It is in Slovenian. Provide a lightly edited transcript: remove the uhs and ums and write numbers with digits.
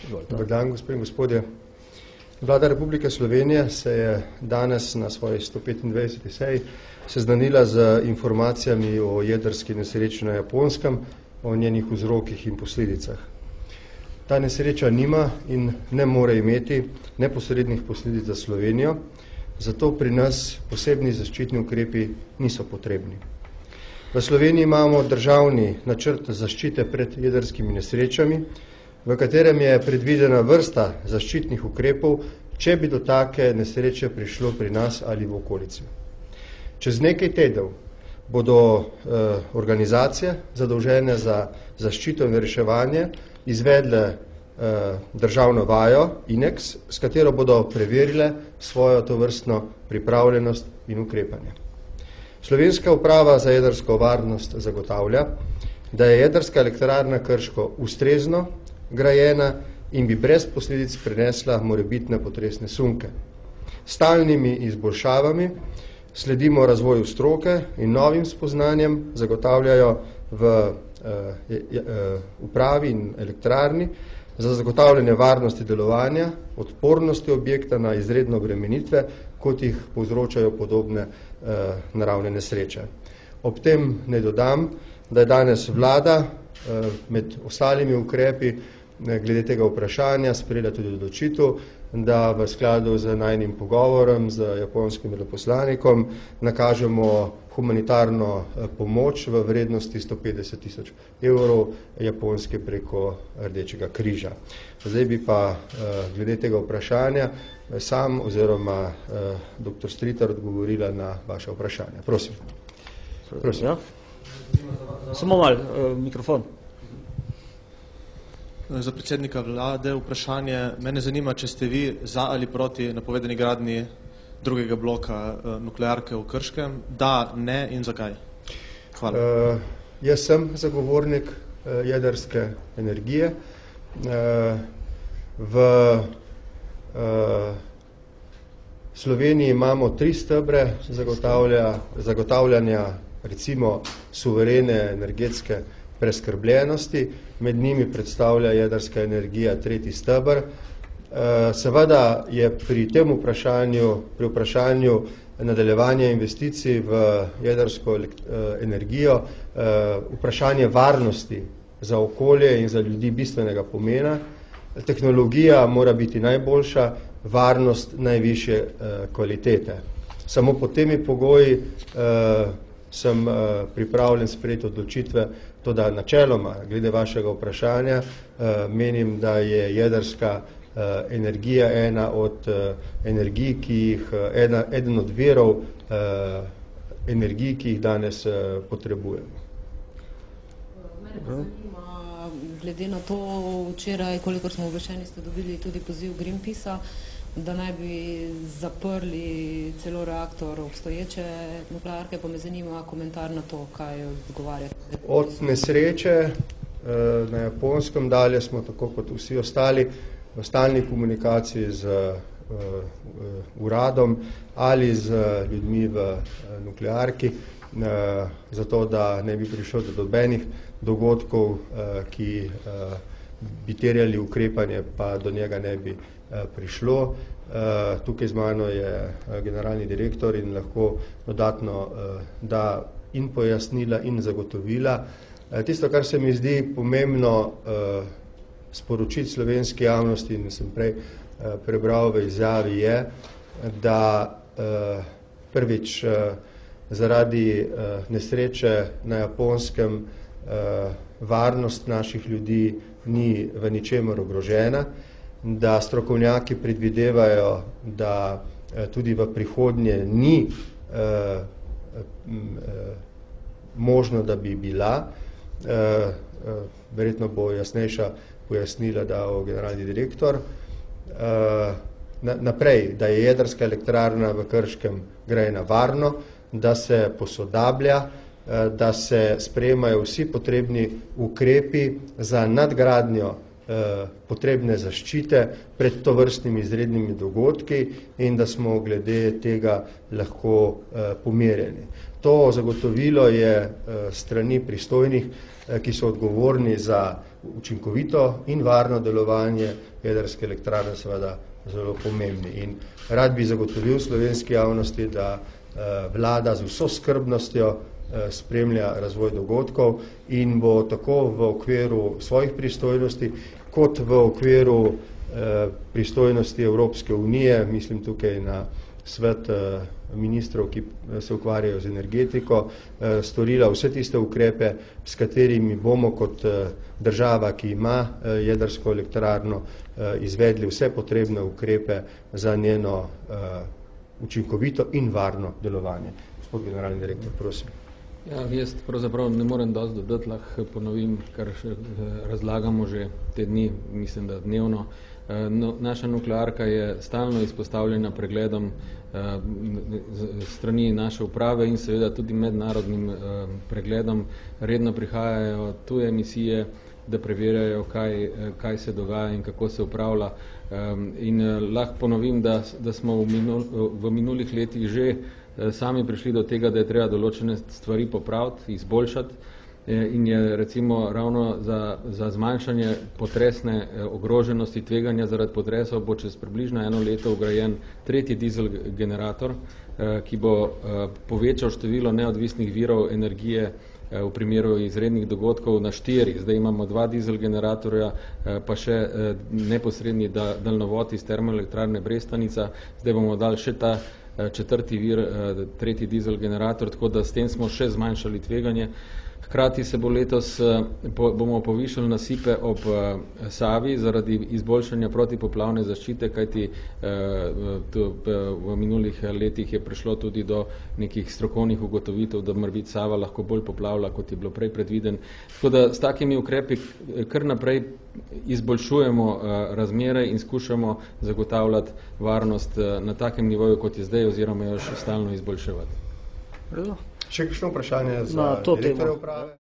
Dobar dan, gospe in gospodje. Vlada Republike Slovenije se je danes na svoji 125. seji seznanila z informacijami o jedrski nesreči na Japonskem, o njenih vzrokih in posledicah. Ta nesreča nima in ne more imeti neposrednih posledic za Slovenijo, zato pri nas posebni zaščitni ukrepi niso potrebni. V Sloveniji imamo državni načrt zaščite pred jedrskimi nesrečami, v katerem je predvidena vrsta zaščitnih ukrepov, če bi do take nesreče prišlo pri nas ali v okolici. Čez nekaj tednov bodo organizacije zadolžene za zaščito in reševanje izvedle državno vajo INEX, s katero bodo preverile svojo tovrstno pripravljenost in ukrepanje. Slovenska uprava za jedrsko varnost zagotavlja, da je jedrska elektrarna Krško ustrezno grajena in bi brez posledic prenesla morebitne potresne sunke. Stalnimi izboljšavami sledimo razvoju stroke in novim spoznanjem zagotavljajo v upravi in elektrarni za zagotavljanje varnosti delovanja, odpornosti objekta na izredne obremenitve, kot jih povzročajo podobne naravne nesreče. Ob tem ne dodam, da je danes vlada med ostalimi ukrepi glede tega vprašanja sprejela tudi odločitev, da v skladu z najnim pogovorom z japonskim veleposlanikom nakažemo humanitarno pomoč v vrednosti 150 000 evrov Japonske preko Rdečega križa. Zdaj bi pa glede tega vprašanja sam oziroma dr. Stritar odgovorila na vaše vprašanje. Prosim. Ja. Samo malo, mikrofon. Za predsednika vlade vprašanje. Mene zanima, če ste vi za ali proti napovedani gradnji drugega bloka nuklearke v Krškem. Da, ne in zakaj? Hvala. Jaz sem zagovornik jedrske energije. V Sloveniji imamo 3 stebre zagotavljanja recimo suverene energetske preskrbljenosti, med njimi predstavlja jedrska energija 3. steber. Seveda je pri tem vprašanju nadaljevanja investicij v jedrsko energijo vprašanje varnosti za okolje in za ljudi bistvenega pomena. Tehnologija mora biti najboljša, varnost najvišje kvalitete. Samo pod temi pogoji sem pripravljen sprejeti odločitve, toda načeloma, glede vašega vprašanja, menim, da je jedrska energija ena od energij, eden od virov energij, ki jih danes potrebujemo. Mene pa zanima, glede na to včeraj, kolikor smo obveščeni, ste dobili tudi poziv Greenpeacea, da naj bi zaprli celo reaktor obstoječe nuklearke, pa me zanima komentar na to, kaj odgovarjate. Od nesreče na Japonskem dalje smo, tako kot vsi ostali, v stalni komunikaciji z uradom ali z ljudmi v nuklearki, zato da ne bi prišlo do nobenih dogodkov, ki bi terjali ukrepanje, pa do njega ne bi prišlo. Tukaj z mano je generalni direktor in lahko dodatno da in pojasnila in zagotovila. Tisto, kar se mi zdi pomembno sporočiti slovenski javnosti, in sem prej prebral v izjavi, je, da prvič zaradi nesreče na Japonskem varnost naših ljudi ni v ničemer ogrožena, da strokovnjaki predvidevajo, da tudi v prihodnje ni možno, da bi bila. Verjetno bo jasnejša pojasnila dal generalni direktor. Naprej, da je jedrska elektrarna v Krškem grajena varno, da se posodablja, da se sprejemajo vsi potrebni ukrepi za nadgradnjo potrebne zaščite pred tovrstnimi izrednimi dogodki in da smo glede tega lahko pomirjeni. To zagotovilo je strani pristojnih, ki so odgovorni za učinkovito in varno delovanje jedrske elektrarne seveda zelo pomembni. In rad bi zagotovil slovenski javnosti, da vlada z vso skrbnostjo spremlja razvoj dogodkov in bo tako v okviru svojih pristojnosti, kot v okviru pristojnosti Evropske unije, mislim tukaj na svet ministrov, ki se ukvarjajo z energetiko, storila vse tiste ukrepe, s katerimi bomo kot država, ki ima jedrsko elektrarno, izvedli vse potrebne ukrepe za njeno učinkovito in varno delovanje. Gospod generalni direktor, prosim. Ja, jaz pravzaprav ne morem dosti dodati, lahko ponovim, kar še razlagamo že te dni, mislim, da dnevno. Naša nuklearka je stalno izpostavljena pregledom strani naše uprave in seveda tudi mednarodnim pregledom. Redno prihajajo tuje misije, da preverjajo, kaj se dogaja in kako se upravlja. In lahko ponovim, da smo v minulih letih že sami prišli do tega, da je treba določene stvari popraviti, izboljšati in je recimo ravno za zmanjšanje potresne ogroženosti tveganja zaradi potresov bo čez približno 1 leto vgrajen 3. dizel generator, ki bo povečal število neodvisnih virov energije v primeru izrednih dogodkov na 4. Zdaj imamo 2 dizel generatorja, pa še neposredni daljnovod iz termoelektrarne Brestanica. Zdaj bomo dali še ta 4. vir, 3. dizel generator, tako da s tem smo še zmanjšali tveganje. Hkrati se bo letos bomo povišali nasipe ob Savi zaradi izboljšanja protipoplavne zaščite, kajti v minulih letih je prišlo tudi do nekih strokovnih ugotovitev, da morebiti Sava lahko bolj poplavlja, kot je bilo prej predviden. Tako da s takimi ukrepi kar naprej izboljšujemo razmere in skušamo zagotavljati varnost na takem nivoju, kot je zdaj, oziroma jo še stalno izboljševati. Še kakšno vprašanje za Na to direktorja temo. uprave?